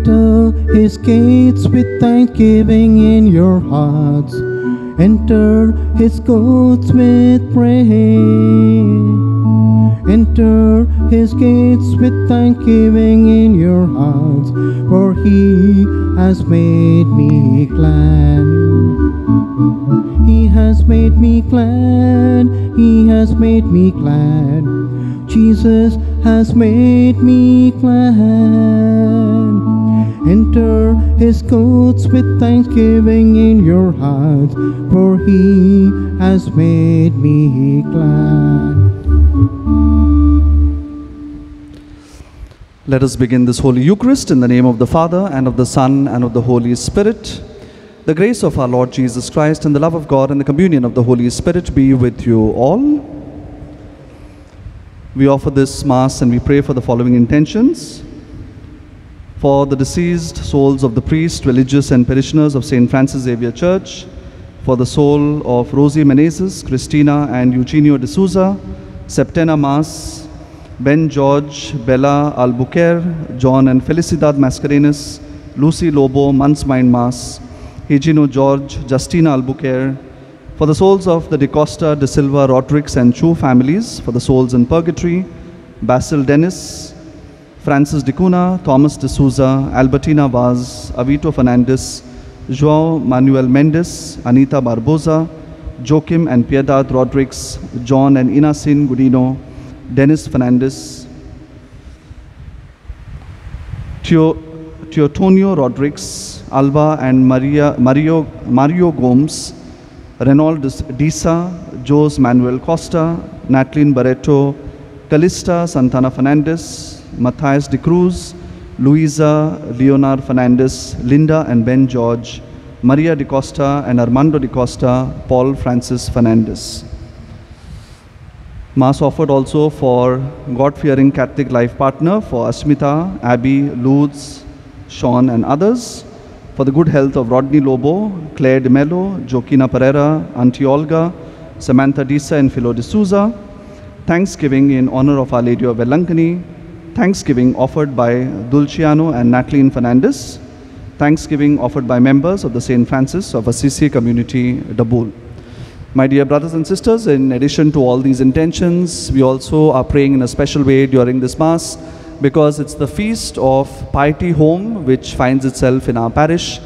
Enter his gates with thanksgiving in your hearts. Enter his courts with praise. Enter his gates with thanksgiving in your hearts, for he has made me glad. He has made me glad. He has made me glad. Jesus has made me glad. Enter his courts with thanksgiving in your hearts, for he has made me glad. Let us begin this Holy Eucharist in the name of the Father, and of the Son, and of the Holy Spirit. The grace of our Lord Jesus Christ, and the love of God, and the communion of the Holy Spirit be with you all. We offer this Mass and we pray for the following intentions. For the deceased souls of the priests, religious and parishioners of St. Francis Xavier Church, for the soul of Rosie Menezes, Christina and Eugenio D'Souza, Septena Mas, Ben George, Bella Albuquerque, John and Felicidad Mascarenas, Lucy Lobo, Mansmind Mas, Higino George, Justina Albuquerque, for the souls of the De Costa, De Silva, Rodriguez and Chu families, for the souls in purgatory, Basil Dennis, Francis De Cunha, Thomas D'Souza, Albertina Vaz, Avito Fernandez, João Manuel Mendes, Anita Barbosa, Joachim and Piedad Rodriguez, John and Inasin Gudino, Dennis Fernandez, Teotonio Rodriguez, Alba and Mario Gomes, Reynold Disa, Jose Manuel Costa, Natalie Barreto, Calista Santana Fernandez, Matthias de Cruz, Luisa Leonard Fernandez, Linda and Ben George, Maria de Costa and Armando de Costa, Paul Francis Fernandez. Mass offered also for God-fearing Catholic life partner, for Asmita, Abby, Luz, Sean and others, for the good health of Rodney Lobo, Claire de Mello, Joaquina Pereira, Auntie Olga, Samantha Disa and Philo de Souza. Thanksgiving in honor of Our Lady of Velankani. Thanksgiving offered by Dulciano and Natalie Fernandez. Thanksgiving offered by members of the St. Francis of Assisi community, Dabul. My dear brothers and sisters, in addition to all these intentions, we also are praying in a special way during this Mass, because it's the feast of Piety Home which finds itself in our parish,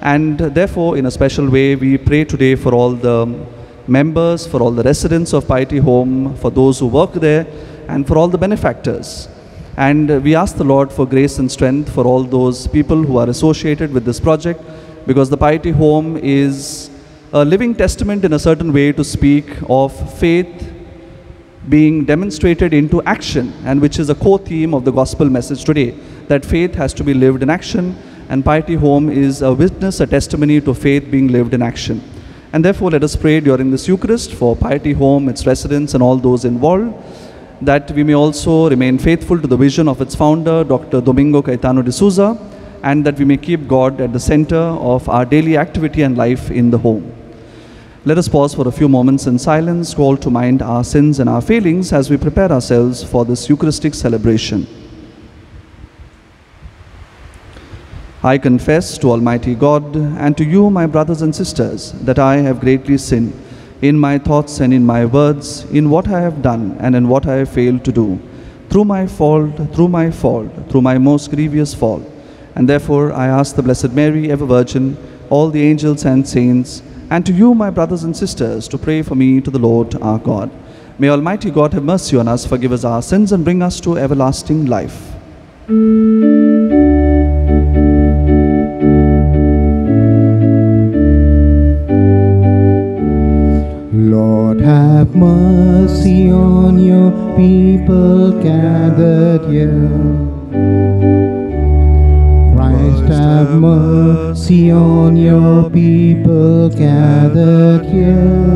and therefore in a special way we pray today for all the members, for all the residents of Piety Home, for those who work there, and for all the benefactors. And we ask the Lord for grace and strength for all those people who are associated with this project, because the Piety Home is a living testament in a certain way to speak of faith being demonstrated into action, and which is a core theme of the gospel message today, that faith has to be lived in action, and Piety Home is a witness, a testimony to faith being lived in action. And therefore let us pray during this Eucharist for Piety Home, its residents and all those involved, that we may also remain faithful to the vision of its founder, Dr. Domingo Caetano de Souza, and that we may keep God at the center of our daily activity and life in the home. Let us pause for a few moments in silence, call to mind our sins and our failings as we prepare ourselves for this Eucharistic celebration. I confess to Almighty God and to you, my brothers and sisters, that I have greatly sinned in my thoughts and in my words, in what I have done and in what I have failed to do, through my most grievous fault. And therefore I ask the Blessed Mary, ever Virgin, all the angels and saints, and to you, my brothers and sisters, to pray for me to the Lord our God. May Almighty God have mercy on us, forgive us our sins, and bring us to everlasting life. Lord, have mercy on your people gathered here. Christ, have mercy on your people gathered here.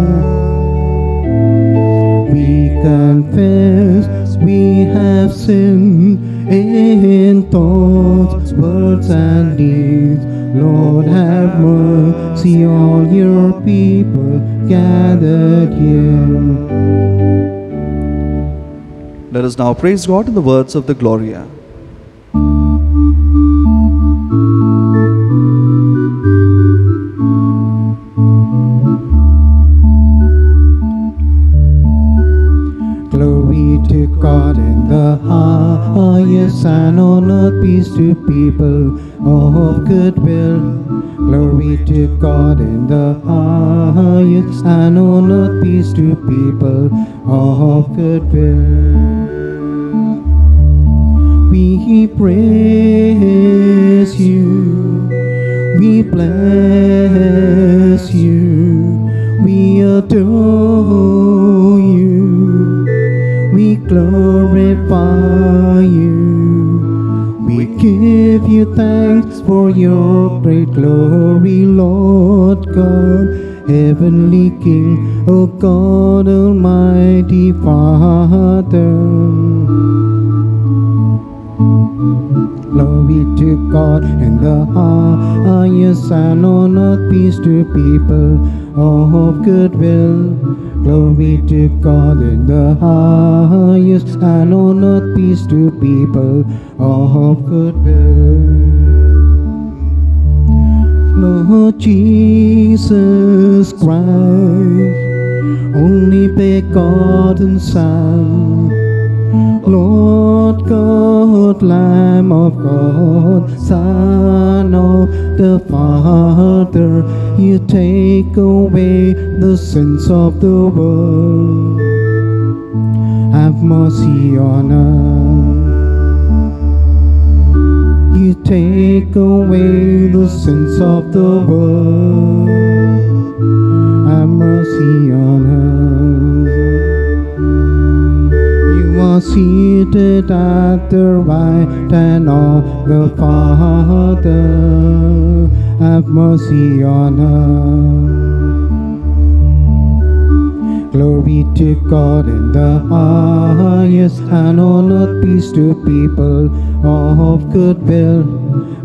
We confess we have sinned in thoughts, words and deeds. Lord, have mercy on your people gathered here. Let us now praise God in the words of the Gloria. in the highest, and on earth peace to people of good will. Glory to God in the highest, and on earth peace to people of good will. We praise you, we bless you, we adore you, we glorify you, we give you thanks for your great glory, Lord God, heavenly King, O God, Almighty Father. Glory to God in the highest, and on earth peace to people of good will. Glory to God in the highest, and on earth peace to people of good will. Lord Jesus Christ, only begotten Son, Lord God, Lamb of God, Son of the Father, you take away the sins of the world. Have mercy on us. You take away the sins of the world. Have mercy on us. Seated at the right hand of the Father, have mercy on us. Glory to God in the highest, and on earth peace to people of good will.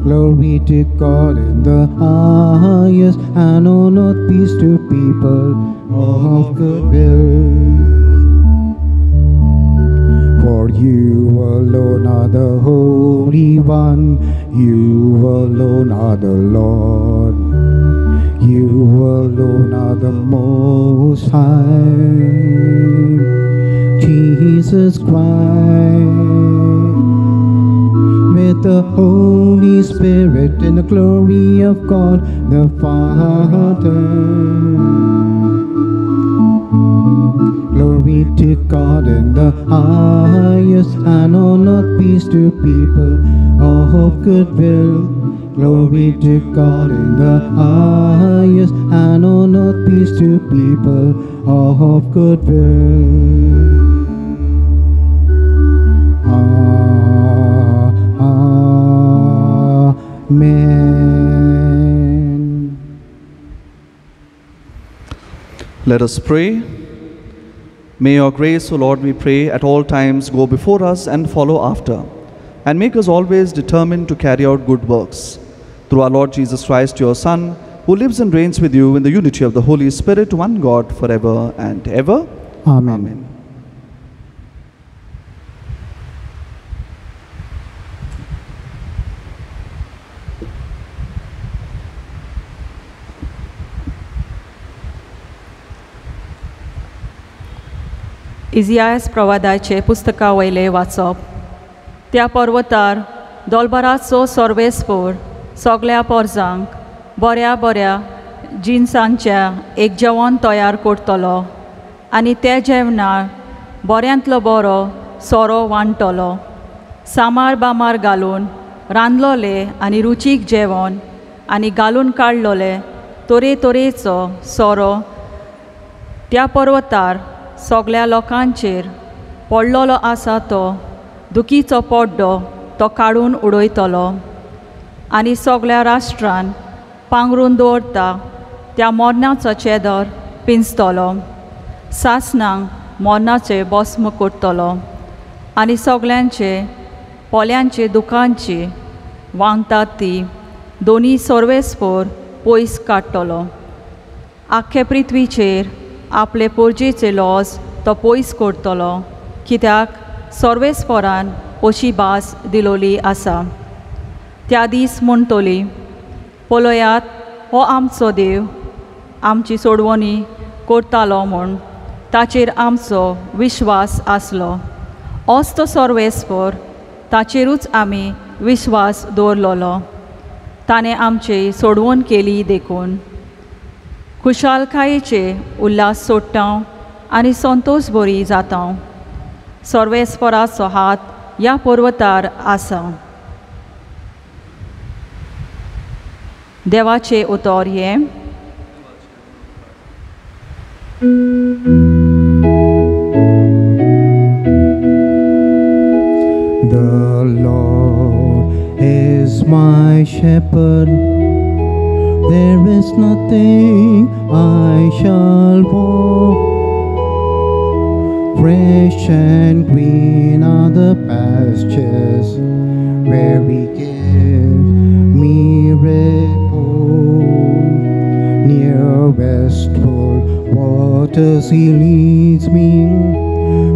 Glory to God in the highest, and on earth peace to people of good will. For you alone are the Holy One, you alone are the Lord, you alone are the Most High, Jesus Christ, with the Holy Spirit in the glory of God the Father. Glory to God in the highest, and on earth peace to people of good will. Glory to God in the highest, and on earth peace to people of good will. Amen. Let us pray. May your grace, O Lord, we pray, at all times go before us and follow after, and make us always determined to carry out good works. Through our Lord Jesus Christ, your Son, who lives and reigns with you in the unity of the Holy Spirit, one God, forever and ever. Amen. Amen. इजियास प्रवादाचे पुस्तका वयले वाचप. त्या पर्वतार दोलबाराचो सर्वेस्पोर सगळ्या पोरजांक बऱ्या बऱ्या जिन्सांच्या एक जेवण तयार करतलो, आनी त्या जेवणार बऱ्यांतलो बरो सोरो वांटतलो. सामार बामार घालून रांदलोले आनी रुचीक जेवण आनी घालून काडलोले तरेतरेचो सोरो त्या पर्वतार सगळ्या लोकांचेर पडलोलो आसा तो दुखीचो पड्डो तो काडून उडयतलो, आनी सगळ्या राष्ट्रान पांगरून दवरता त्या मोर्नाचो चेदर पिंजतलो. सासणांक मोर्नाचे भस्म करतलो, आनी सगळ्यांचे पोल्यांचे दुखांची वांगतात ती दोनी सर्वेस्पोर पयस काडटलो. आख्खे पृथ्वीचेर आपले पोरजेचे लॉज तो पयस करतलो, कित्याक सर्वेस्पोरान अशी भास दिलोली आसा. त्या दीस म्हणटली, पळयात हो आमचो देव आमची सोडवणी करतालो म्हूण ताचेर आमचो विश्वास आसलो. होच तो सर्वेस्पर, ताचेरूच आमी विश्वास दवरलोलो. ताणें आमची सोडवण केली देखून. खुशालकायेचे उल्हास सोडटा आनी संतोश बरी जाता. सर्वेस्पराचो हात ह्या पर्वतार आसा. देवाचे उतर हे. The Lord is my shepherd, there is nothing I shall want. Fresh and green are the pastures where He gives me repose. Near restful waters He leads me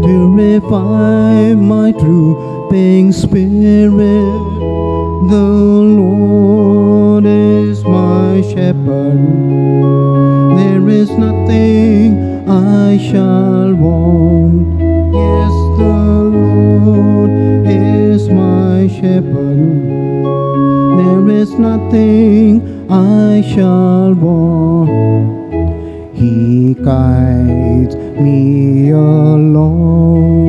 to revive my drooping spirit. The Lord is my shepherd, there is nothing I shall want. Yes, the Lord is my shepherd, there is nothing I shall want. He guides me along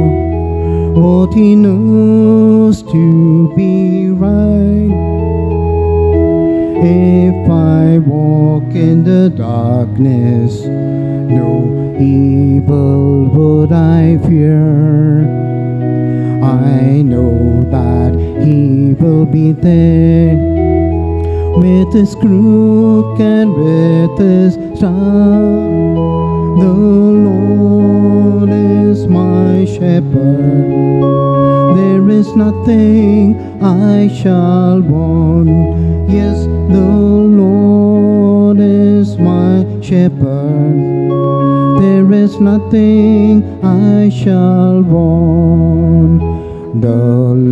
what He knows to be right. If I walk in the darkness, no evil would I fear. I know that He will be there with His crook and with His staff. The Lord is my shepherd, there is nothing I shall want. Yes, the Lord is my shepherd, there is nothing I shall want. The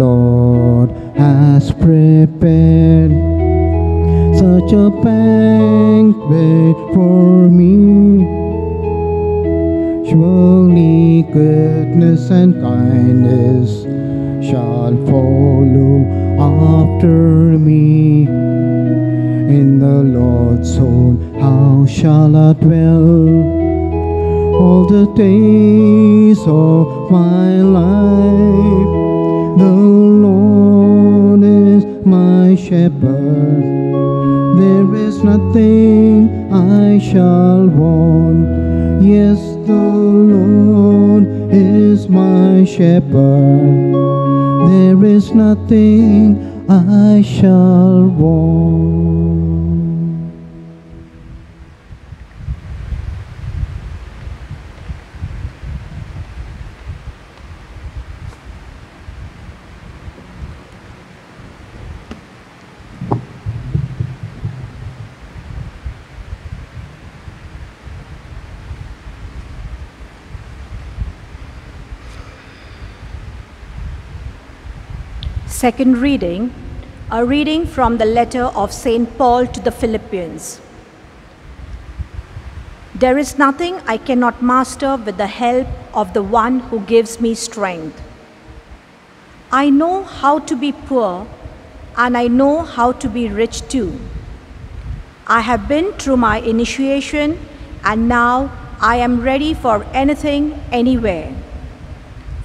Lord has prepared such a banquet for me. Surely goodness and kindness shall follow after me. In the Lord's own house shall I dwell all the days of my life. The Lord is my shepherd, there is nothing I shall want. Yes, the Lord is my shepherd, there is nothing I shall want. Second reading, a reading from the letter of St. Paul to the Philippians. There is nothing I cannot master with the help of the one who gives me strength. I know how to be poor, and I know how to be rich too. I have been through my initiation, and now I am ready for anything, anywhere.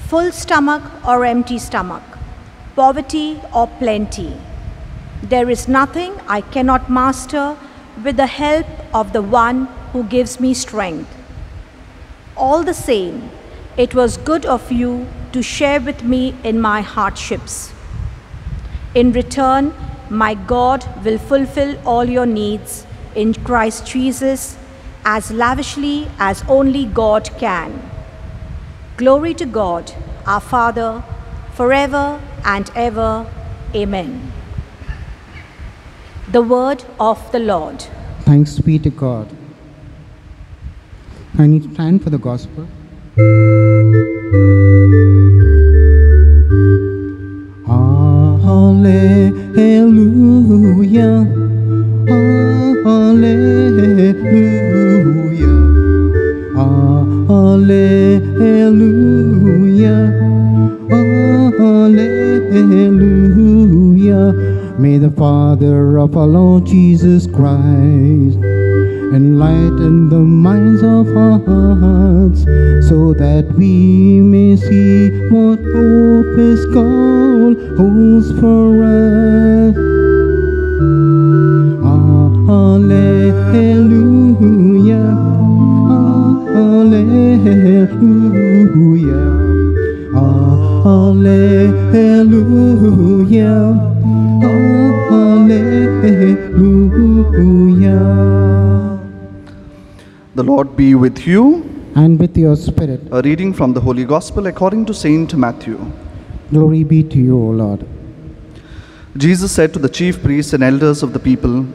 Full stomach or empty stomach, poverty or plenty. There is nothing I cannot master with the help of the one who gives me strength. All the same, it was good of you to share with me in my hardships. In return, my God will fulfill all your needs in Christ Jesus as lavishly as only God can. Glory to God, our Father, forever and ever. Amen. The word of the Lord. Thanks be to God. I need to stand for the gospel. Hallelujah, hallelujah, hallelujah, Hallelujah. May the Father of our Lord Jesus Christ enlighten the minds of our hearts, so that we may see what hope His call holds for us. Hallelujah. Hallelujah. Hallelujah. Hallelujah. The Lord be with you. And with your spirit. A reading from the Holy Gospel according to Saint Matthew. Glory be to you, O Lord. Jesus said to the chief priests and elders of the people,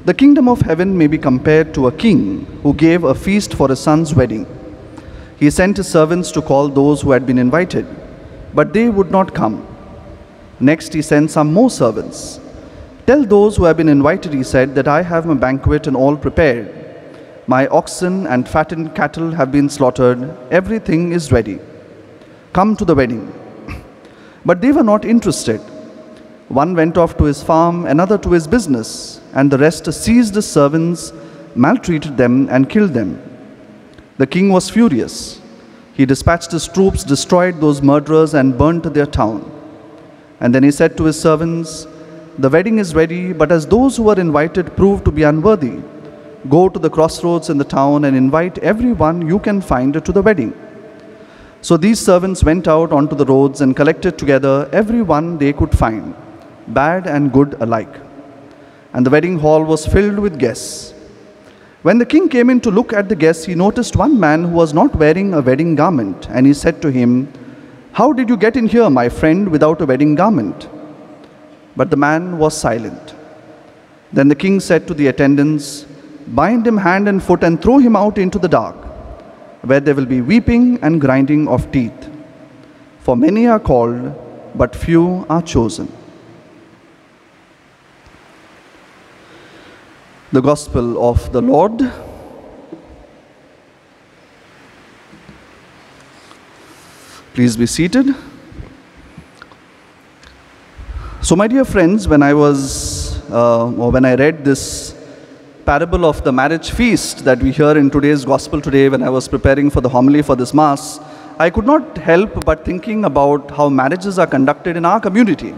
"The kingdom of heaven may be compared to a king who gave a feast for his son's wedding. He sent his servants to call those who had been invited, but they would not come. Next he sent some more servants. 'Tell those who have been invited,' he said, 'that I have my banquet and all prepared. My oxen and fattened cattle have been slaughtered. Everything is ready. Come to the wedding.' But they were not interested. One went off to his farm, another to his business, and the rest seized his servants, maltreated them, and killed them. The king was furious. He dispatched his troops, destroyed those murderers, and burnt their town. And then he said to his servants, 'The wedding is ready, but as those who were invited proved to be unworthy, go to the crossroads in the town and invite everyone you can find to the wedding.' So these servants went out onto the roads and collected together everyone they could find, bad and good alike. And the wedding hall was filled with guests. When the king came in to look at the guests, he noticed one man who was not wearing a wedding garment, and he said to him, 'How did you get in here, my friend, without a wedding garment?' But the man was silent. Then the king said to the attendants, 'Bind him hand and foot and throw him out into the dark, where there will be weeping and grinding of teeth. For many are called, but few are chosen.'" The Gospel of the Lord. Please be seated. So, my dear friends, when I read this parable of the marriage feast that we hear in today's Gospel today, when I was preparing for the homily for this Mass, I could not help but thinking about how marriages are conducted in our community,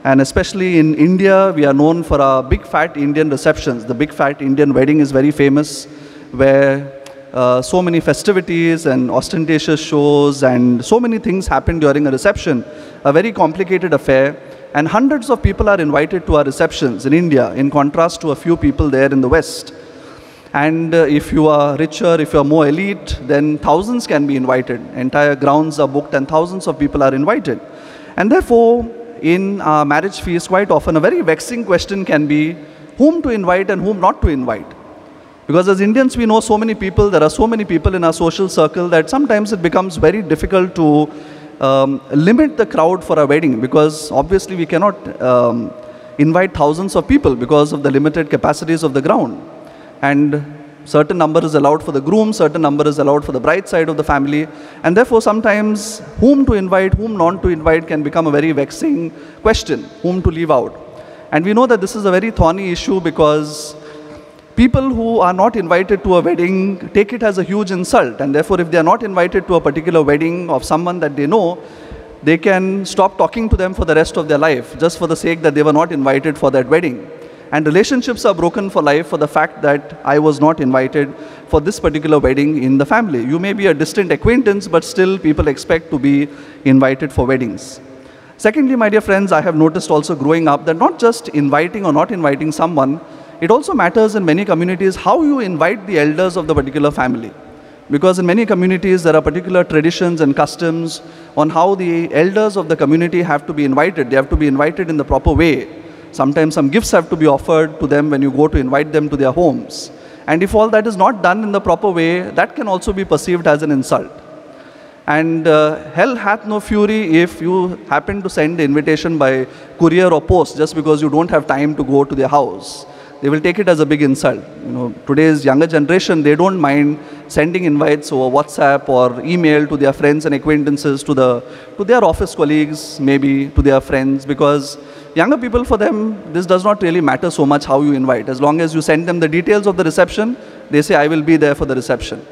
And especially in India, we are known for our big fat Indian receptions. The big fat Indian wedding is very famous, where so many festivities and ostentatious shows and so many things happen during a reception, a very complicated affair. And hundreds of people are invited to our receptions in India, in contrast to a few people there in the West. And if you are richer, if you are more elite, then thousands can be invited. Entire grounds are booked and thousands of people are invited. And therefore, in our marriage feast, quite often a very vexing question can be whom to invite and whom not to invite. Because as Indians, we know so many people, there are so many people in our social circle that sometimes it becomes very difficult to limit the crowd for a wedding, because obviously we cannot invite thousands of people because of the limited capacities of the ground. And certain number is allowed for the groom, certain number is allowed for the bride side of the family, and therefore sometimes whom to invite, whom not to invite can become a very vexing question, whom to leave out. And we know that this is a very thorny issue, because people who are not invited to a wedding take it as a huge insult, and therefore if they are not invited to a particular wedding of someone that they know, they can stop talking to them for the rest of their life, just for the sake that they were not invited for that wedding. And relationships are broken for life for the fact that I was not invited for this particular wedding in the family. You may be a distant acquaintance, but still people expect to be invited for weddings. Secondly, my dear friends, I have noticed also growing up that not just inviting or not inviting someone, it also matters in many communities how you invite the elders of the particular family. Because in many communities, there are particular traditions and customs on how the elders of the community have to be invited. They have to be invited in the proper way. Sometimes some gifts have to be offered to them when you go to invite them to their homes. And if all that is not done in the proper way, that can also be perceived as an insult. And hell hath no fury if you happen to send the invitation by courier or post just because you don't have time to go to their house. they will take it as a big insult. Today's younger generation, they don't mind sending invites over WhatsApp or email to their friends and acquaintances, to their office colleagues, maybe to their friends, because younger people, for them, this does not really matter so much how you invite. As long as you send them the details of the reception, they say, I will be there for the reception.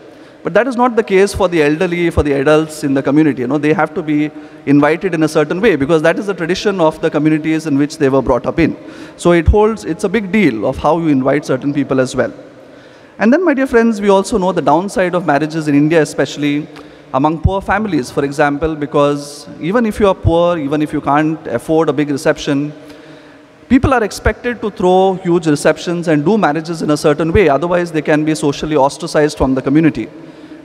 But that is not the case for the elderly, for the adults in the community. They have to be invited in a certain way, because that is the tradition of the communities in which they were brought up in. So it's a big deal of how you invite certain people as well. And then, my dear friends, we also know the downside of marriages in India, especially among poor families, for example, because even if you are poor, even if you can't afford a big reception, people are expected to throw huge receptions and do marriages in a certain way. Otherwise, they can be socially ostracized from the community.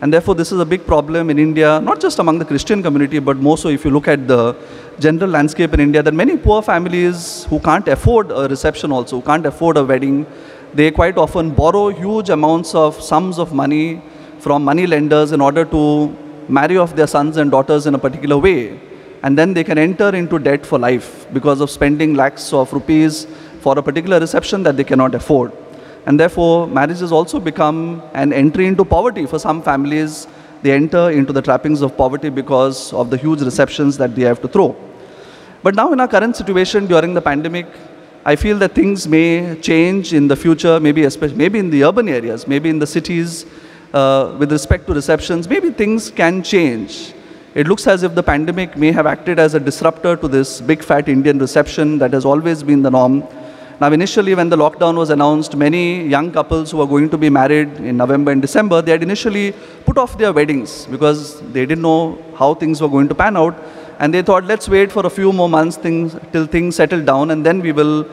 And therefore, this is a big problem in India, not just among the Christian community, but more so if you look at the general landscape in India, that many poor families who can't afford a reception also, who can't afford a wedding, they quite often borrow huge amounts of sums of money from money lenders in order to marry off their sons and daughters in a particular way. And then they can enter into debt for life because of spending lakhs of rupees for a particular reception that they cannot afford. And therefore, marriages also become an entry into poverty. For some families, they enter into the trappings of poverty because of the huge receptions that they have to throw. But now in our current situation during the pandemic, I feel that things may change in the future, maybe in the urban areas, maybe in the cities, with respect to receptions, maybe things can change. It looks as if the pandemic may have acted as a disruptor to this big fat Indian reception that has always been the norm. Now, initially, when the lockdown was announced, many young couples who were going to be married in November and December, they had initially put off their weddings because they didn't know how things were going to pan out. And they thought, let's wait for a few more months till things settle down, and then we will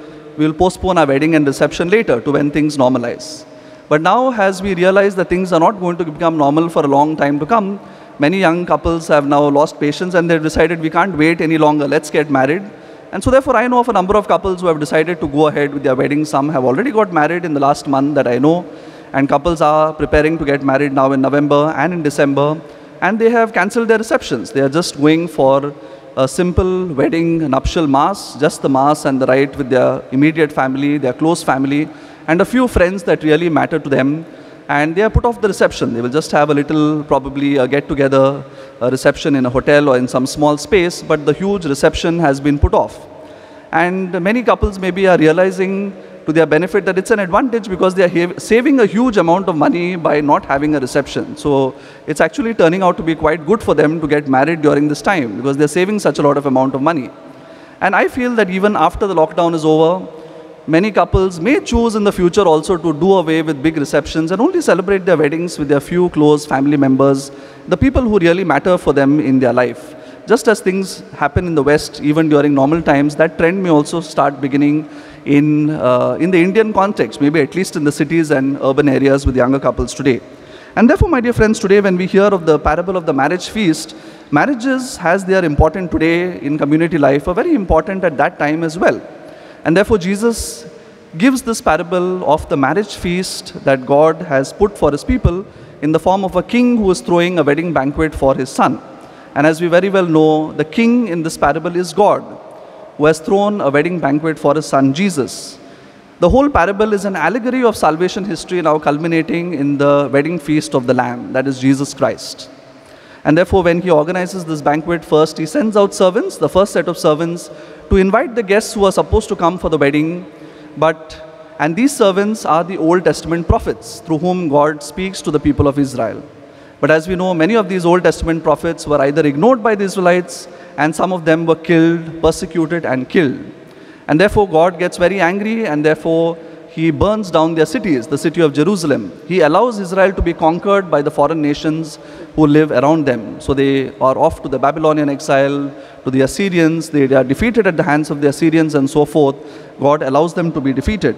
postpone our wedding and reception later to when things normalize. But now, as we realize that things are not going to become normal for a long time to come, many young couples have now lost patience and they've decided we can't wait any longer, let's get married. And so therefore, I know of a number of couples who have decided to go ahead with their weddings. Some have already got married in the last month that I know, and couples are preparing to get married now in November and in December, and they have cancelled their receptions. They are just going for a simple wedding nuptial mass, just the mass and the rite with their immediate family, their close family, and a few friends that really matter to them. And they have put off the reception. They will just have a little, probably a get-together, a reception in a hotel or in some small space, but the huge reception has been put off. And many couples maybe are realizing to their benefit that it's an advantage because they are saving a huge amount of money by not having a reception. So it's actually turning out to be quite good for them to get married during this time because they're saving such a lot of amount of money. And I feel that even after the lockdown is over, many couples may choose in the future also to do away with big receptions and only celebrate their weddings with their few close family members, the people who really matter for them in their life. Just as things happen in the West, even during normal times, that trend may also start beginning in the Indian context, maybe at least in the cities and urban areas with younger couples today. And therefore, my dear friends, today when we hear of the parable of the marriage feast, marriages, as they are important today in community life, are very important at that time as well. And therefore, Jesus gives this parable of the marriage feast that God has put for his people in the form of a king who is throwing a wedding banquet for his son. And as we very well know, the king in this parable is God, who has thrown a wedding banquet for his son, Jesus. The whole parable is an allegory of salvation history now culminating in the wedding feast of the Lamb, that is Jesus Christ. And therefore, when he organizes this banquet, first he sends out servants, the first set of servants, to invite the guests who are supposed to come for the wedding. And these servants are the Old Testament prophets through whom God speaks to the people of Israel. But as we know, many of these Old Testament prophets were either ignored by the Israelites, and some of them were killed, persecuted and killed. And therefore, God gets very angry, and therefore he burns down their cities, the city of Jerusalem. He allows Israel to be conquered by the foreign nations who live around them. So they are off to the Babylonian exile, to the Assyrians. They are defeated at the hands of the Assyrians and so forth. God allows them to be defeated.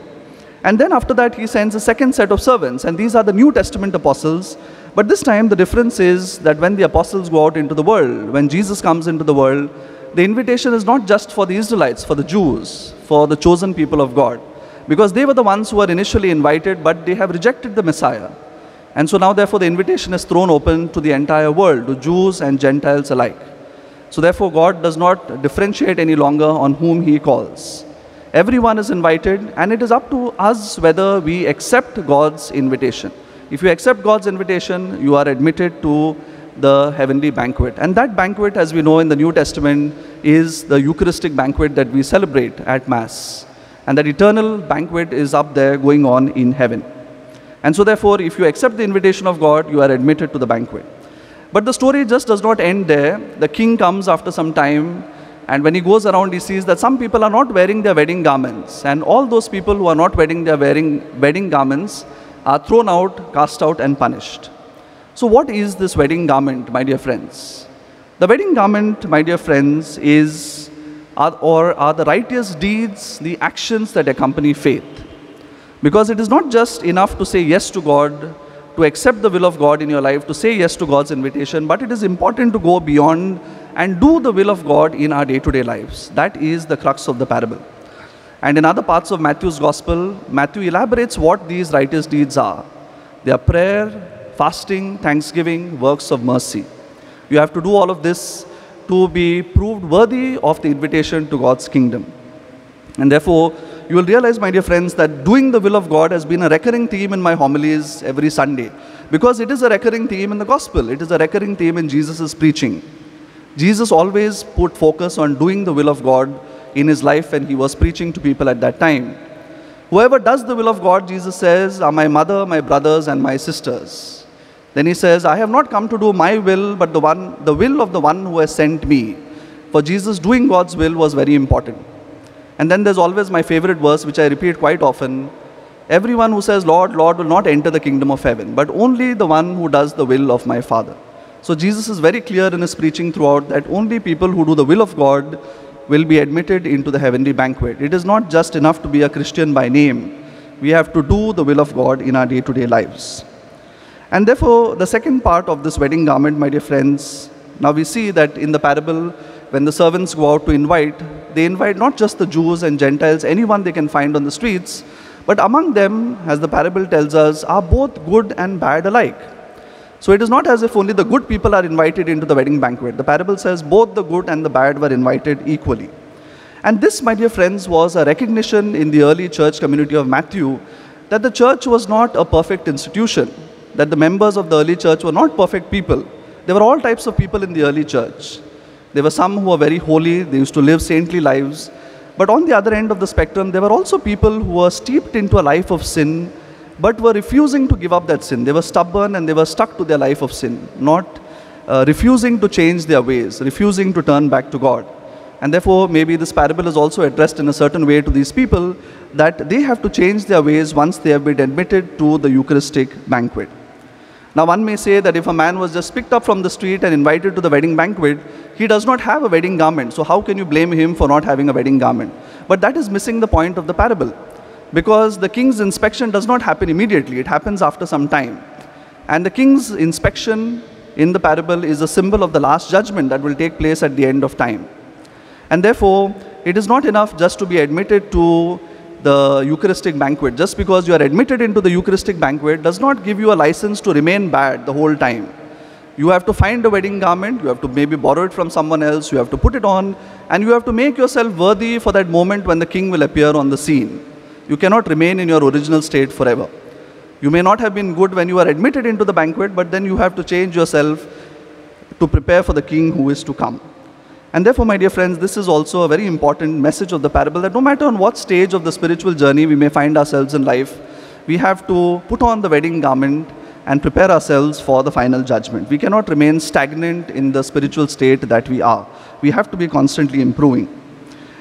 And then after that, he sends a second set of servants, and these are the New Testament apostles. But this time, the difference is that when the apostles go out into the world, when Jesus comes into the world, the invitation is not just for the Israelites, for the Jews, for the chosen people of God. Because they were the ones who were initially invited, but they have rejected the Messiah. And so now, therefore, the invitation is thrown open to the entire world, to Jews and Gentiles alike. So therefore, God does not differentiate any longer on whom he calls. Everyone is invited, and it is up to us whether we accept God's invitation. If you accept God's invitation, you are admitted to the heavenly banquet. And that banquet, as we know in the New Testament, is the Eucharistic banquet that we celebrate at Mass. And that eternal banquet is up there going on in heaven. And so therefore, if you accept the invitation of God, you are admitted to the banquet. But the story just does not end there. The king comes after some time, and when he goes around, he sees that some people are not wearing their wedding garments. And all those people who are not wearing their wedding garments are thrown out, cast out, and punished. So what is this wedding garment, my dear friends? The wedding garment, my dear friends, are the righteous deeds, the actions that accompany faith. Because it is not just enough to say yes to God, to accept the will of God in your life, to say yes to God's invitation, but it is important to go beyond and do the will of God in our day-to-day lives. That is the crux of the parable. And in other parts of Matthew's Gospel, Matthew elaborates what these righteous deeds are. They are prayer, fasting, thanksgiving, works of mercy. You have to do all of this to be proved worthy of the invitation to God's kingdom. And therefore, you will realize, my dear friends, that doing the will of God has been a recurring theme in my homilies every Sunday. Because it is a recurring theme in the Gospel. It is a recurring theme in Jesus' preaching. Jesus always put focus on doing the will of God in his life when he was preaching to people at that time. Whoever does the will of God, Jesus says, are my mother, my brothers, and my sisters. Then he says, I have not come to do my will, but the will of the one who has sent me. For Jesus, doing God's will was very important. And then there's always my favorite verse, which I repeat quite often. Everyone who says, Lord, Lord, will not enter the kingdom of heaven, but only the one who does the will of my Father. So Jesus is very clear in his preaching throughout that only people who do the will of God will be admitted into the heavenly banquet. It is not just enough to be a Christian by name. We have to do the will of God in our day-to-day lives. And therefore, the second part of this wedding garment, my dear friends, now we see that in the parable, when the servants go out to invite, they invite not just the Jews and Gentiles, anyone they can find on the streets, but among them, as the parable tells us, are both good and bad alike. So it is not as if only the good people are invited into the wedding banquet. The parable says both the good and the bad were invited equally. And this, my dear friends, was a recognition in the early church community of Matthew that the church was not a perfect institution, that the members of the early church were not perfect people. There were all types of people in the early church. There were some who were very holy, they used to live saintly lives. But on the other end of the spectrum, there were also people who were steeped into a life of sin, but were refusing to give up that sin. They were stubborn and they were stuck to their life of sin, not refusing to change their ways, refusing to turn back to God. And therefore, maybe this parable is also addressed in a certain way to these people, that they have to change their ways once they have been admitted to the Eucharistic banquet. Now, one may say that if a man was just picked up from the street and invited to the wedding banquet, he does not have a wedding garment. So how can you blame him for not having a wedding garment? But that is missing the point of the parable. Because the king's inspection does not happen immediately. It happens after some time. And the king's inspection in the parable is a symbol of the last judgment that will take place at the end of time. And therefore, it is not enough just to be admitted to the Eucharistic banquet. Just because you are admitted into the Eucharistic banquet does not give you a license to remain bad the whole time. You have to find a wedding garment, you have to maybe borrow it from someone else, you have to put it on, and you have to make yourself worthy for that moment when the king will appear on the scene. You cannot remain in your original state forever. You may not have been good when you are admitted into the banquet, but then you have to change yourself to prepare for the king who is to come. And therefore, my dear friends, this is also a very important message of the parable, that no matter on what stage of the spiritual journey we may find ourselves in life, we have to put on the wedding garment and prepare ourselves for the final judgment. We cannot remain stagnant in the spiritual state that we are. We have to be constantly improving.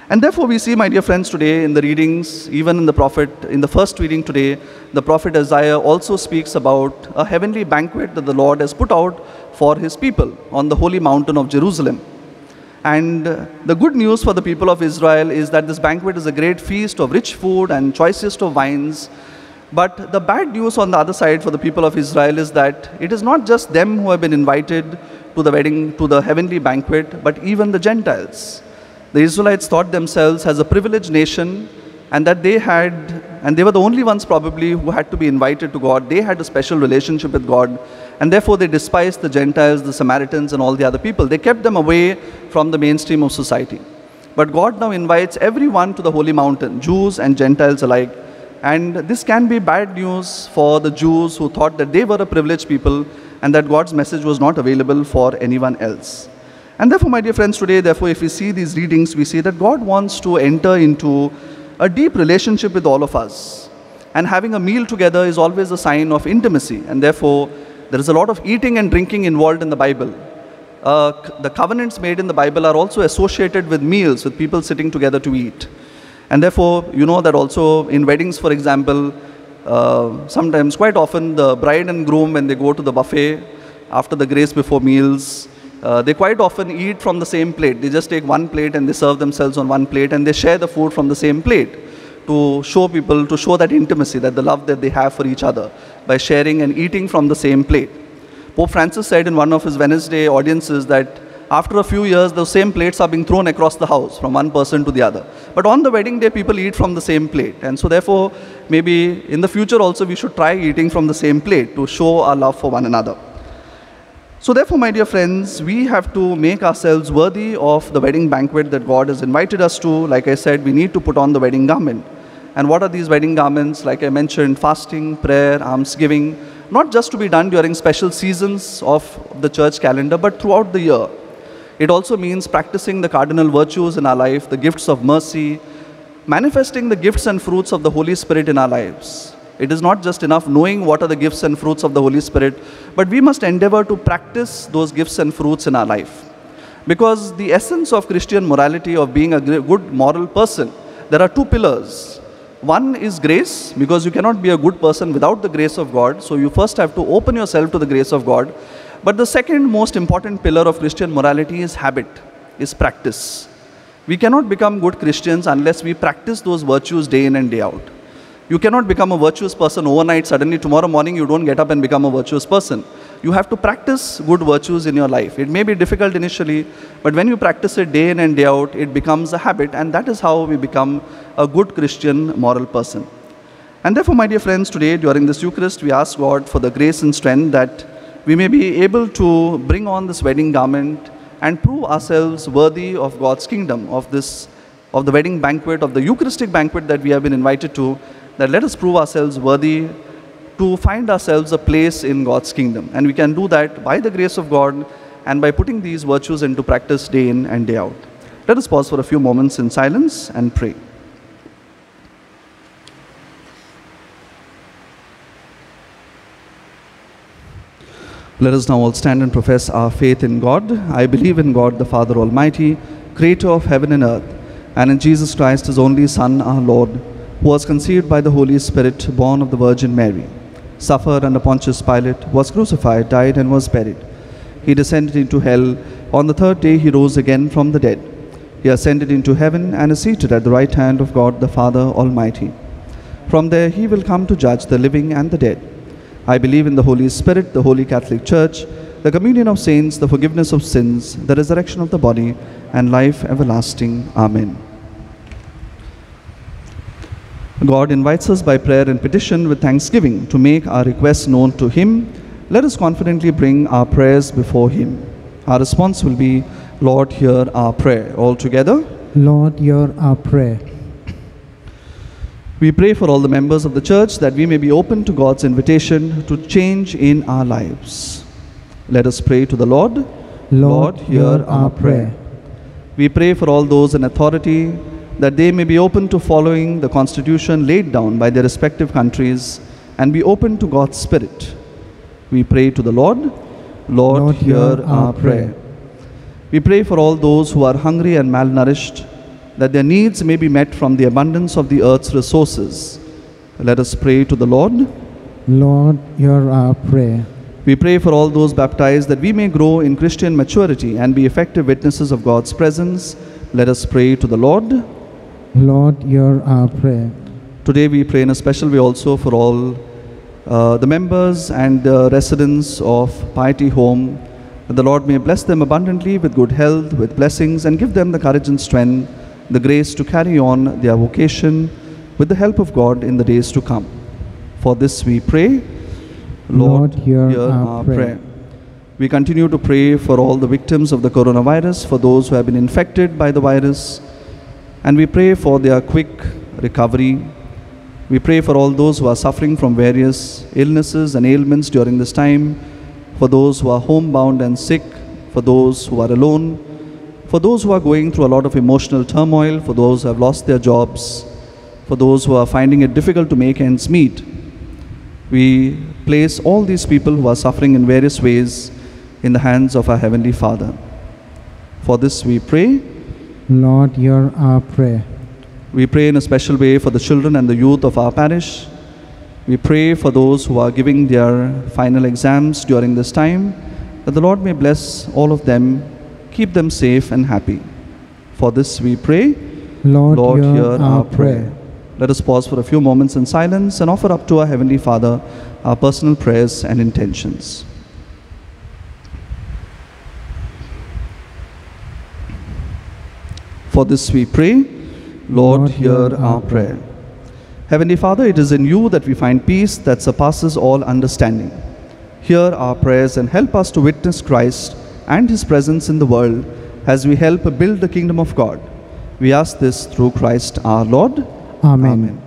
And therefore, we see, my dear friends, today in the readings, even in the prophet, in the first reading today, the prophet Isaiah also speaks about a heavenly banquet that the Lord has put out for his people on the holy mountain of Jerusalem. And the good news for the people of Israel is that this banquet is a great feast of rich food and choicest of wines. But the bad news on the other side for the people of Israel is that it is not just them who have been invited to the wedding, to the heavenly banquet, but even the Gentiles. The Israelites thought themselves as a privileged nation, and that they were the only ones probably who had to be invited to God. They had a special relationship with God, and therefore they despised the Gentiles, the Samaritans, and all the other people. They kept them away from the mainstream of society. But God now invites everyone to the holy mountain, Jews and Gentiles alike. And this can be bad news for the Jews who thought that they were a privileged people and that God's message was not available for anyone else. And therefore, my dear friends, today, therefore, if we see these readings, we see that God wants to enter into a deep relationship with all of us. And having a meal together is always a sign of intimacy. And therefore, there is a lot of eating and drinking involved in the Bible. The covenants made in the Bible are also associated with meals, with people sitting together to eat. And therefore, you know that also in weddings, for example, sometimes, quite often, the bride and groom, when they go to the buffet after the grace before meals, they quite often eat from the same plate. They just take one plate and they serve themselves on one plate and they share the food from the same plate to show people, to show that intimacy, that the love that they have for each other by sharing and eating from the same plate. Pope Francis said in one of his Wednesday audiences that after a few years, those same plates are being thrown across the house from one person to the other. But on the wedding day, people eat from the same plate. And so therefore, maybe in the future also, we should try eating from the same plate to show our love for one another. So therefore, my dear friends, we have to make ourselves worthy of the wedding banquet that God has invited us to. Like I said, we need to put on the wedding garment. And what are these wedding garments? Like I mentioned, fasting, prayer, almsgiving, not just to be done during special seasons of the church calendar, but throughout the year. It also means practicing the cardinal virtues in our life, the gifts of mercy, manifesting the gifts and fruits of the Holy Spirit in our lives. It is not just enough knowing what are the gifts and fruits of the Holy Spirit, but we must endeavor to practice those gifts and fruits in our life. Because the essence of Christian morality, of being a good moral person, there are two pillars. One is grace, because you cannot be a good person without the grace of God. So you first have to open yourself to the grace of God. But the second most important pillar of Christian morality is habit, is practice. We cannot become good Christians unless we practice those virtues day in and day out. You cannot become a virtuous person overnight. Suddenly tomorrow morning you don't get up and become a virtuous person. You have to practice good virtues in your life. It may be difficult initially, but when you practice it day in and day out, it becomes a habit, and that is how we become a good Christian moral person. And therefore, my dear friends, today during this Eucharist, we ask God for the grace and strength that we may be able to bring on this wedding garment and prove ourselves worthy of God's kingdom, of the wedding banquet, of the Eucharistic banquet that we have been invited to, that let us prove ourselves worthy to find ourselves a place in God's kingdom. And we can do that by the grace of God and by putting these virtues into practice day in and day out. Let us pause for a few moments in silence and pray. Let us now all stand and profess our faith in God. I believe in God, the Father Almighty, creator of heaven and earth, and in Jesus Christ, his only Son, our Lord, who was conceived by the Holy Spirit, born of the Virgin Mary, suffered under Pontius Pilate, was crucified, died, and was buried. He descended into hell. On the third day he rose again from the dead. He ascended into heaven and is seated at the right hand of God, the Father Almighty. From there he will come to judge the living and the dead. I believe in the Holy Spirit, the Holy Catholic Church, the communion of saints, the forgiveness of sins, the resurrection of the body, and life everlasting. Amen. God invites us by prayer and petition with thanksgiving to make our requests known to Him. Let us confidently bring our prayers before Him. Our response will be, Lord, hear our prayer. All together. Lord, hear our prayer. We pray for all the members of the Church that we may be open to God's invitation to change in our lives. Let us pray to the Lord. Lord, hear our prayer. We pray for all those in authority that they may be open to following the constitution laid down by their respective countries and be open to God's Spirit. We pray to the Lord. Lord, hear our prayer. We pray for all those who are hungry and malnourished, that their needs may be met from the abundance of the earth's resources. Let us pray to the Lord. Lord, hear our prayer. We pray for all those baptized that we may grow in Christian maturity and be effective witnesses of God's presence. Let us pray to the Lord. Lord, hear our prayer. Today we pray in a special way also for all the members and the residents of Piety Home, that the Lord may bless them abundantly with good health, with blessings, and give them the courage and strength, the grace to carry on their vocation with the help of God in the days to come. For this we pray. Lord, hear our prayer. We continue to pray for all the victims of the coronavirus, for those who have been infected by the virus, And we pray for their quick recovery. We pray for all those who are suffering from various illnesses and ailments during this time, for those who are homebound and sick, for those who are alone, for those who are going through a lot of emotional turmoil, for those who have lost their jobs, for those who are finding it difficult to make ends meet. We place all these people who are suffering in various ways in the hands of our Heavenly Father. For this we pray. Lord, hear our prayer. We pray in a special way for the children and the youth of our parish. We pray for those who are giving their final exams during this time, that the Lord may bless all of them, keep them safe and happy. For this we pray. Lord, hear our prayer. Let us pause for a few moments in silence and offer up to our Heavenly Father our personal prayers and intentions. For this we pray. Lord, hear our prayer. Heavenly Father, it is in you that we find peace that surpasses all understanding. Hear our prayers and help us to witness Christ and His presence in the world as we help build the kingdom of God. We ask this through Christ our Lord. Amen.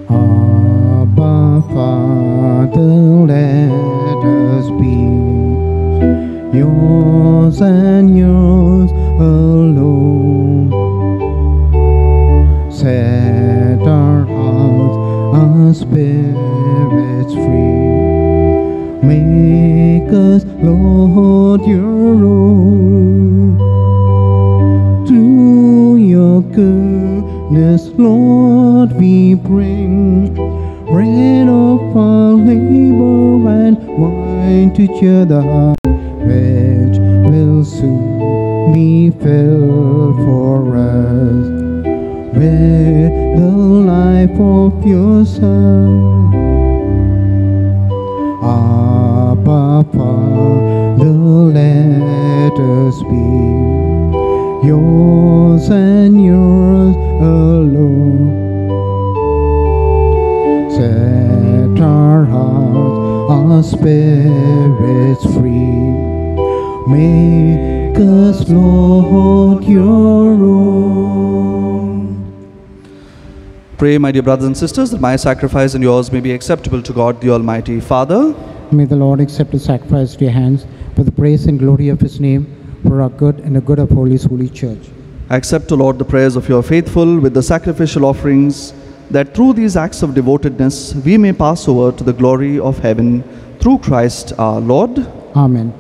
Abba, Father, let us be yours and yours alone. Set our hearts, our spirits free. Make us, Lord, your own. Through your goodness, Lord, we bring bread of our labor and wine to cheer the heart, which will soon be filled for us with the life of your Son. Abba, Father, let us be yours and yours alone. Set our hearts, our spirits free. Make us, Lord, your own. Pray, my dear brothers and sisters, that my sacrifice and yours may be acceptable to God, the Almighty Father. May the Lord accept the sacrifice to your hands for the praise and glory of his name, for our good and the good of Holy Holy Church. Accept, O Lord, the prayers of your faithful with the sacrificial offerings, that through these acts of devotedness we may pass over to the glory of heaven, through Christ our Lord. Amen.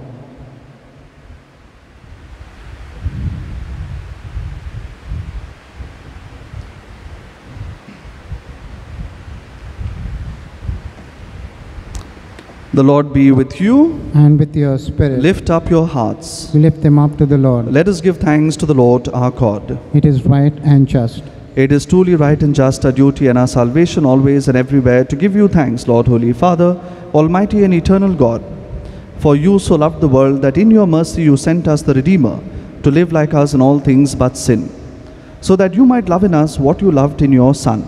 The Lord be with you. And with your spirit. Lift up your hearts. We lift them up to the Lord. Let us give thanks to the Lord our God. It is right and just. It is truly right and just, our duty and our salvation always and everywhere, to give you thanks, Lord, Holy Father, Almighty and eternal God. For you so loved the world that in your mercy you sent us the Redeemer, to live like us in all things but sin, so that you might love in us what you loved in your Son,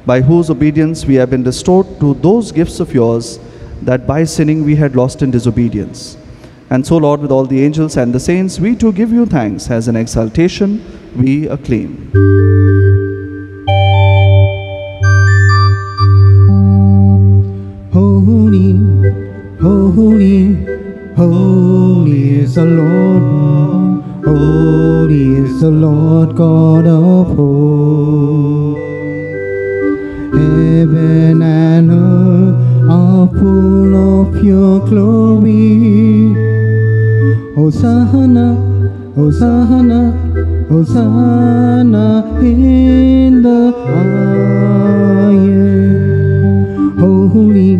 by whose obedience we have been restored to those gifts of yours that by sinning we had lost in disobedience. And so, Lord, with all the angels and the saints, we too give you thanks. As an exaltation we acclaim. Holy, holy, holy is the Lord. Holy is the Lord God of hosts. Heaven and earth are full of your glory. Hosanna, Hosanna, Hosanna in the highest. Holy,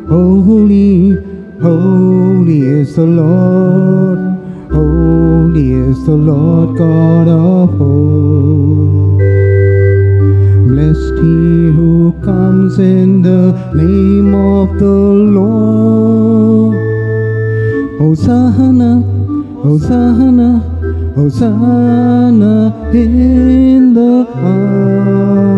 holy, holy is the Lord. Holy is the Lord God of hosts. Blessed he who comes in the name of the Lord. Hosanna, Hosanna, Hosanna in the highest.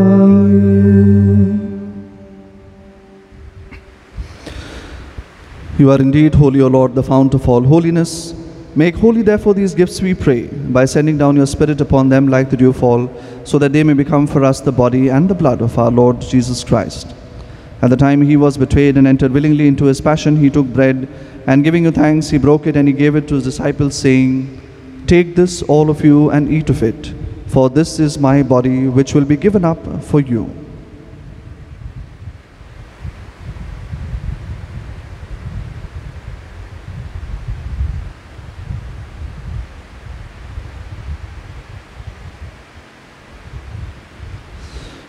You are indeed holy, O Lord, the fount of all holiness. Make holy, therefore, these gifts, we pray, by sending down your Spirit upon them like the dewfall, so that they may become for us the body and the blood of our Lord Jesus Christ. At the time he was betrayed and entered willingly into his passion, he took bread, and giving you thanks, he broke it and he gave it to his disciples, saying, "Take this, all of you, and eat of it, for this is my body, which will be given up for you."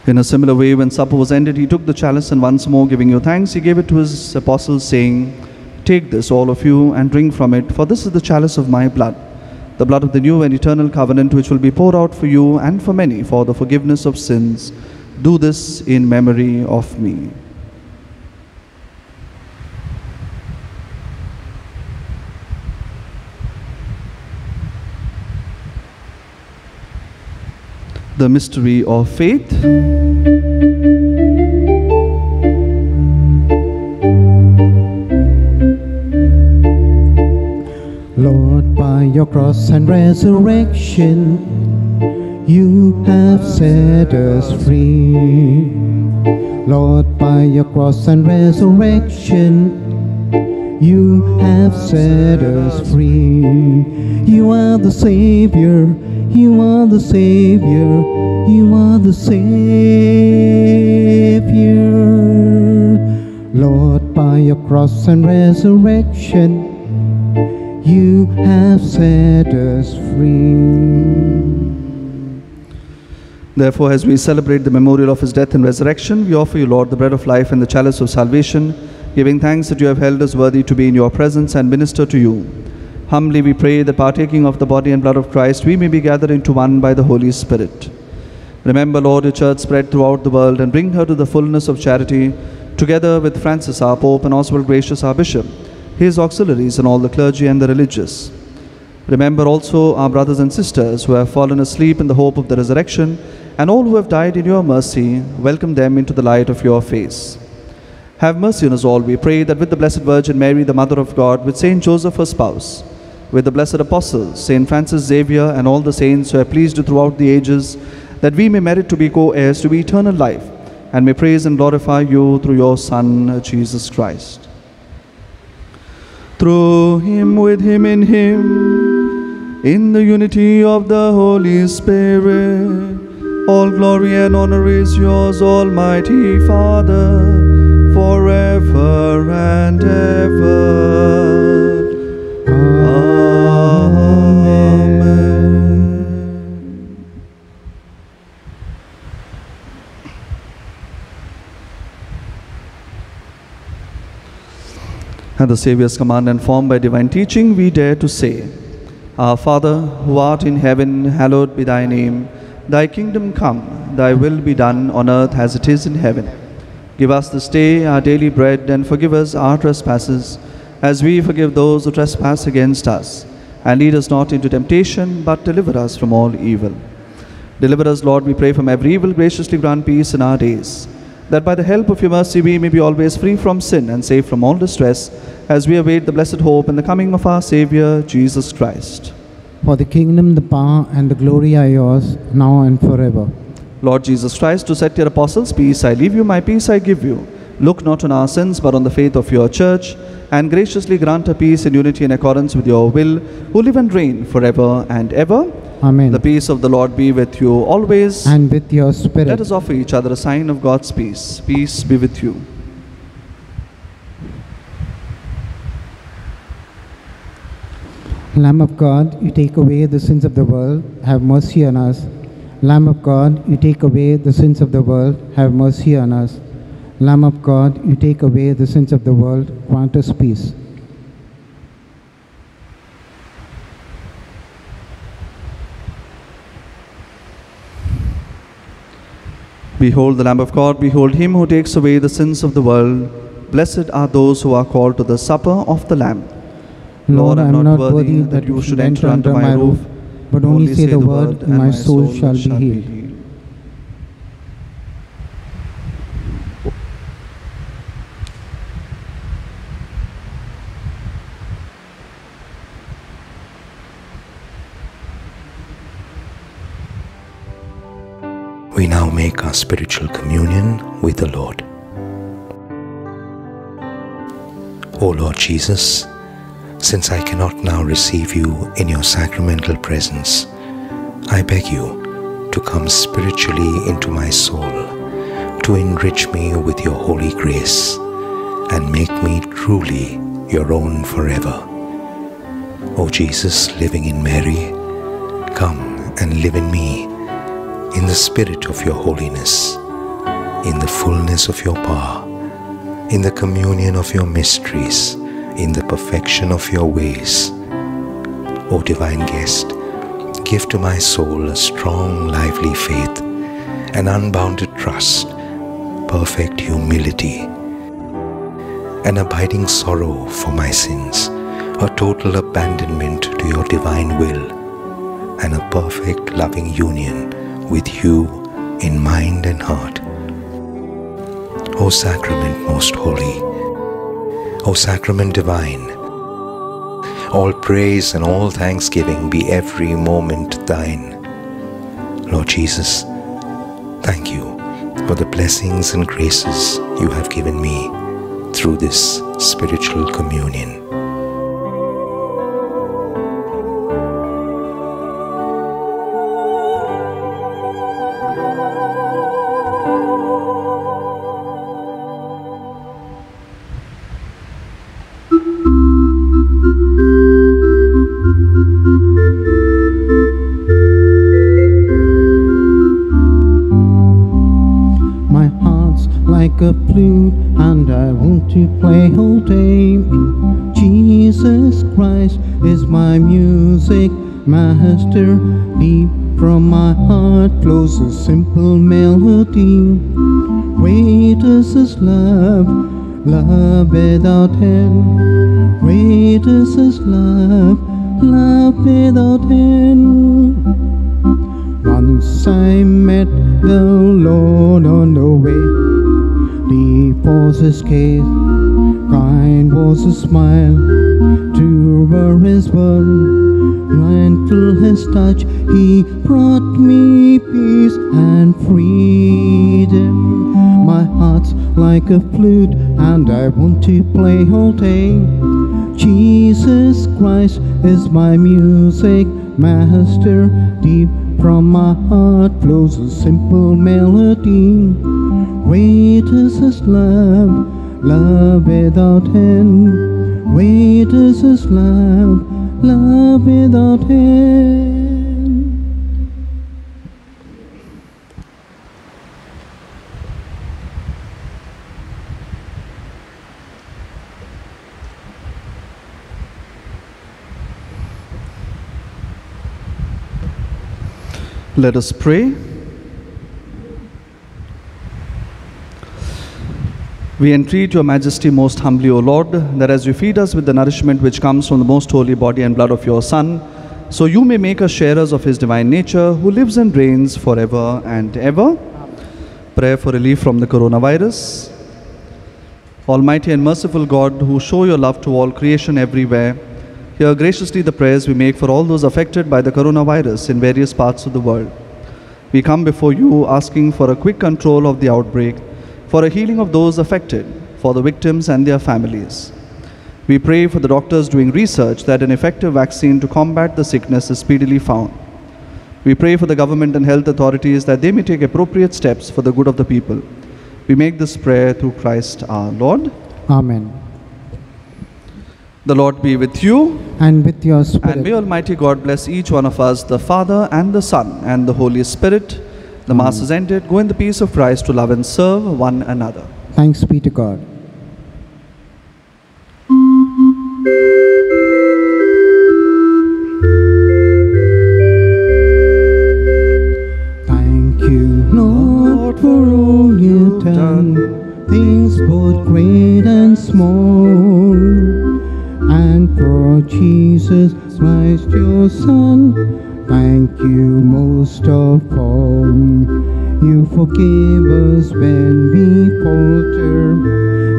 In a similar way, when supper was ended, he took the chalice, and once more giving you thanks, he gave it to his apostles, saying, "Take this, all of you, and drink from it, for this is the chalice of my blood, the blood of the new and eternal covenant, which will be poured out for you and for many for the forgiveness of sins. Do this in memory of me." The mystery of faith. Lord, by your cross and resurrection, you have set us free. Lord, by your cross and resurrection, you have set us free. You are the Savior, you are the Savior, you are the Savior. Lord, by your cross and resurrection, you have set us free. Therefore, as we celebrate the memorial of his death and resurrection, we offer you, Lord, the bread of life and the chalice of salvation, giving thanks that you have held us worthy to be in your presence and minister to you. Humbly we pray that, partaking of the body and blood of Christ, we may be gathered into one by the Holy Spirit. Remember, Lord, your church spread throughout the world, and bring her to the fullness of charity, together with Francis our Pope and Oswald Gracious our Bishop, his auxiliaries and all the clergy and the religious. Remember also our brothers and sisters who have fallen asleep in the hope of the resurrection, and all who have died in your mercy. Welcome them into the light of your face. Have mercy on us all, we pray, that with the Blessed Virgin Mary, the Mother of God, with Saint Joseph her spouse, with the blessed apostles, Saint Francis Xavier, and all the saints who have pleased you throughout the ages, that we may merit to be co-heirs to eternal life, and may praise and glorify you through your Son, Jesus Christ. Through him, with him, in the unity of the Holy Spirit, all glory and honor is yours, Almighty Father, forever and ever. Amen. At the Saviour's command and formed by divine teaching, we dare to say, Our Father, who art in heaven, hallowed be thy name. Thy kingdom come, thy will be done on earth as it is in heaven. Give us this day our daily bread, and forgive us our trespasses, as we forgive those who trespass against us. And lead us not into temptation, but deliver us from all evil. Deliver us, Lord, we pray, from every evil. Graciously grant peace in our days, that by the help of your mercy we may be always free from sin and safe from all distress, as we await the blessed hope and the coming of our Saviour, Jesus Christ. For the kingdom, the power, and the glory are yours, now and forever. Lord Jesus Christ, to set your apostles, peace I leave you, my peace I give you. Look not on our sins, but on the faith of your church, and graciously grant her peace and unity in accordance with your will, who live and reign forever and ever. Amen. The peace of the Lord be with you always. And with your spirit. Let us offer each other a sign of God's peace. Peace be with you. Lamb of God, you take away the sins of the world, have mercy on us. Lamb of God, you take away the sins of the world, have mercy on us. Lamb of God, you take away the sins of the world, grant us peace. Behold the Lamb of God, behold him who takes away the sins of the world. Blessed are those who are called to the supper of the Lamb. Lord, I am not worthy that you should enter under my roof, but only say the word, and my soul shall be healed. We now make our spiritual communion with the Lord. O Lord Jesus, since I cannot now receive you in your sacramental presence, I beg you to come spiritually into my soul, to enrich me with your holy grace, and make me truly your own forever. O Jesus, living in Mary, come and live in me, in the spirit of your holiness, in the fullness of your power, in the communion of your mysteries, in the perfection of your ways. O divine guest, give to my soul a strong, lively faith, an unbounded trust, perfect humility, an abiding sorrow for my sins, a total abandonment to your divine will, and a perfect loving union with you in mind and heart. O Sacrament most holy, O Sacrament divine, all praise and all thanksgiving be every moment thine. Lord Jesus, thank you for the blessings and graces you have given me through this spiritual communion. Like a flute, and I want to play all day. Jesus Christ is my music master. Deep from my heart flows a simple melody. Great is His love, love without end. Great is His love, love without end. Once I met the Lord on the way. Deep was His gaze, kind was His smile, true were His word, gentle His touch. He brought me peace and freedom. My heart's like a flute, and I want to play all day. Jesus Christ is my music master. Deep from my heart flows a simple melody. Great is His love, love without end. Great is His love, love without end. Let us pray. We entreat your majesty most humbly, O Lord, that as you feed us with the nourishment which comes from the most holy body and blood of your Son, so you may make us sharers of his divine nature, who lives and reigns forever and ever. Prayer for relief from the coronavirus. Almighty and merciful God, who show your love to all creation everywhere, hear graciously the prayers we make for all those affected by the coronavirus in various parts of the world. We come before you asking for a quick control of the outbreak, for a healing of those affected, for the victims and their families. We pray for the doctors doing research that an effective vaccine to combat the sickness is speedily found. We pray for the government and health authorities that they may take appropriate steps for the good of the people. We make this prayer through Christ our Lord. Amen. The Lord be with you. And with your spirit. And may Almighty God bless each one of us, the Father and the Son and the Holy Spirit. The Mass is ended. Go in the peace of Christ to love and serve one another. Thanks be to God. Thank you, Lord, for all you've done, things both great and small, and for Jesus Jesus Christ, your Son. Thank you most of all. You forgive us when we falter.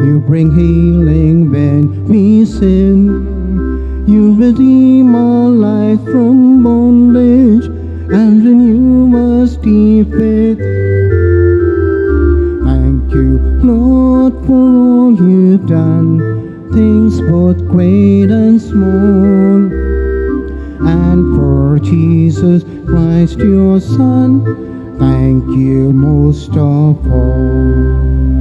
You bring healing when we sin. You redeem our life from bondage and renew us deep faith. Thank you, Lord, for all you've done, things both great and small. And for Jesus Christ, your Son, thank you most of all.